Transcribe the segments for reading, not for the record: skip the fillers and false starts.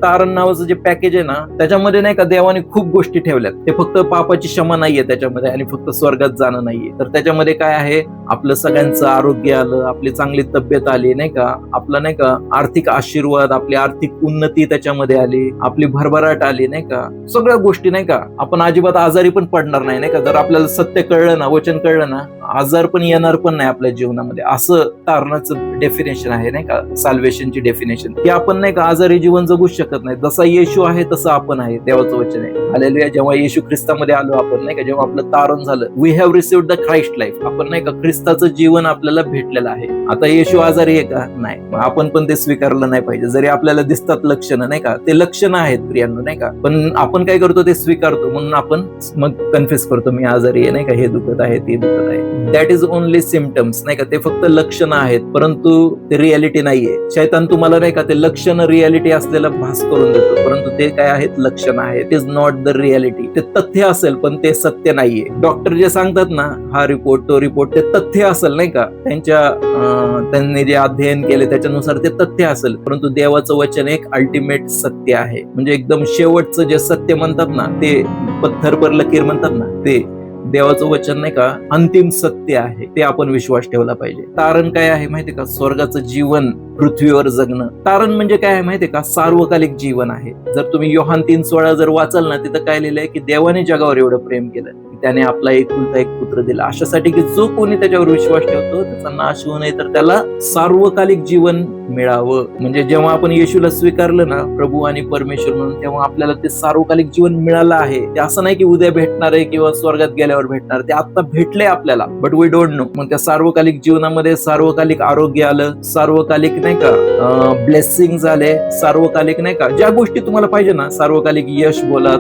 तारण नावाचं जे पॅकेज आहे ना, त्याच्यामध्ये नाही का देवाने खूप गोष्टी ठेवल्यात. ते फक्त पापाची क्षमा नाहीये त्याच्यामध्ये आणि फक्त स्वर्गात जाणं नाहीये. तर त्याच्यामध्ये काय आहे, आपलं सगळ्यांचं आरोग्य आलं, आपली चांगली तब्येत आली नाही का, आपला नाही का आर्थिक आशीर्वाद, आपली आर्थिक उन्नती त्याच्यामध्ये आली, आपली भरभराट आली नाही का, सगळ्या गोष्टी नाही का. आपण अजिबात आजारी पण पडणार नाही का. जर आपल्याला सत्य कळलं ना, वचन कळलं ना, आजार पण येणार पण नाही आपल्या जीवनामध्ये. असं तारणाचं डेफिनेशन आहे नाही का, साल्वेशनची डेफिनेशन, की आपण नाही का आजारी जीवन जगू शकत नाही. जसा येशू आहे तसं आपण आहे, देवाचं वचन आहे. हालेलुया. जेव्हा येशू ख्रिस्तामध्ये आलो आपण नाही का, जेव्हा आपलं तारण झालं, we have received the Christ life, आपण नाही का ख्रिस्ताचं जीवन आपल्याला भेटलेलं आहे. आता येशू आजारी आहे का? नाही. आपण पण ते स्वीकारलं नाही पाहिजे. जरी आपल्याला दिसतात लक्षणं नाही का, ते लक्षणं आहेत प्रियांनो नाही का, पण आपण काय करतो, ते स्वीकारतो. म्हणून आपण मग कन्फेस करतो, मी आजारी आहे नाही का, हे दुखत आहे, ते दुखत आहे. दॅट इज ओनली सिम्पटम्स नाही का, ते फक्त लक्षणं आहेत, परंतु ते रियालिटी नाहीये. शैतान तुम्हाला नाही का ते लक्षणं रियालिटी असलेला भास करून देतो, परंतु ते काय आहेत, लक्षणं आहेत. It is not the reality. ते तथ्य असेल पण ते सत्य नाहीये. डॉक्टर जे सांगतात ना, हा रिपोर्ट तो रिपोर्ट, ते तथ्य असेल नाही का, त्यांनी जे अध्ययन केले त्याच्यानुसार ते तथ्य असेल, परंतु देवाचं वचन एक अल्टिमेट सत्य आहे. म्हणजे एकदम शेवटचं जे सत्य म्हणतात ना, ते पत्थर पर लकीर म्हणतात ना, ते देवाचं वचन नाही का अंतिम सत्य आहे. ते आपण विश्वास ठेवला पाहिजे. तारण काय आहे माहितीये का, स्वर्गाचं जीवन पृथ्वीवर जगणं. तारण म्हणजे काय आहे माहितीये का, सार्वकालिक जीवन आहे. जर तुम्ही योहान 3:16 जर वाचाल ना, तिथं काय लिहिलंय की देवाने जगावर एवढं प्रेम केलं की त्याने आपला एकुलता एक पुत्र दिला, अशासाठी की जो कोणी त्याच्यावर विश्वास ठेवतो त्याचा नाश होऊ नये, तर त्याला सार्वकालिक जीवन मिळावं. म्हणजे जेव्हा आपण येशूला स्वीकारलं ना प्रभू आणि परमेश्वर म्हणून, तेव्हा आपल्याला ते सार्वकालिक जीवन मिळालं आहे. ते असं नाही की उद्या भेटणार आहे किंवा स्वर्गात गेल्यावर भेटणार, ते आता भेटले आपल्याला, बट वी डोंट नो. मग त्या सार्वकालिक जीवनामध्ये सार्वकालिक आरोग्य आलं, सार्वकालिक नाही का ब्लेसिंग झाले, सार्वकालिक नाही का ज्या गोष्टी तुम्हाला पाहिजे ना, सार्वकालिक यश बोला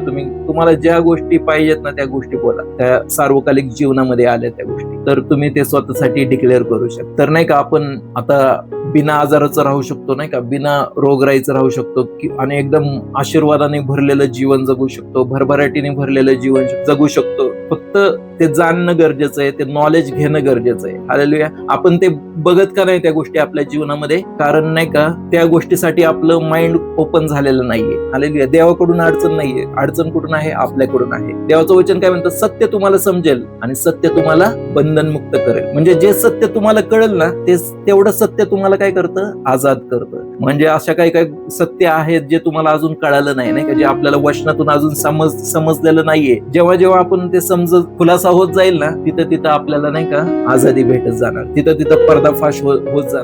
तुम्हाला ज्या गोष्टी पाहिजेत ना त्या गोष्टी बोला, त्या सार्वकालिक जीवनामध्ये आल्या त्या गोष्टी, तर तुम्ही ते स्वतःसाठी डिक्लेअर करू शकता. तर नाही का आपण आता बिना आजाराचं राहू शकतो नाही का, बिना रोगराईचं राहू शकतो आणि एकदम आशीर्वादाने भरलेलं जीवन जगू शकतो, भरभराटीने भरलेलं जीवन जगू शकतो. फक्त ते जाणणं गरजेचं आहे, ते नॉलेज घेणं गरजेचं आहे. हालेलुया. आपण ते बघत का नाही त्या गोष्टी आपल्या जीवनामध्ये, कारण नाही का त्या गोष्टीसाठी आपलं माइंड ओपन झालेलं नाहीये. हालेलुया. देवाकडून अडचण नाहीये, अडचण कुठून आहे, आपल्याकडून आहे. देवाचं वचन काय म्हणतं, सत्य तुम्हाला समजेल आणि सत्य तुम्हाला बंधनमुक्त करेल. म्हणजे जे सत्य तुम्हाला कळेल ना, ते तेवढं सत्य तुम्हाला काय करतं, आजाद करतं. म्हणजे अशा काही काही सत्य आहेत जे तुम्हाला अजून कळालं नाही का, जे आपल्याला वचनातून अजून समजलेलं नाहीये. जेव्हा जेव्हा आपण ते खुलासा होत जाईल ना, तिथं आपल्याला नाही का आझादी भेटत जाणार, तिथं पर्दाफाश होत जाणार.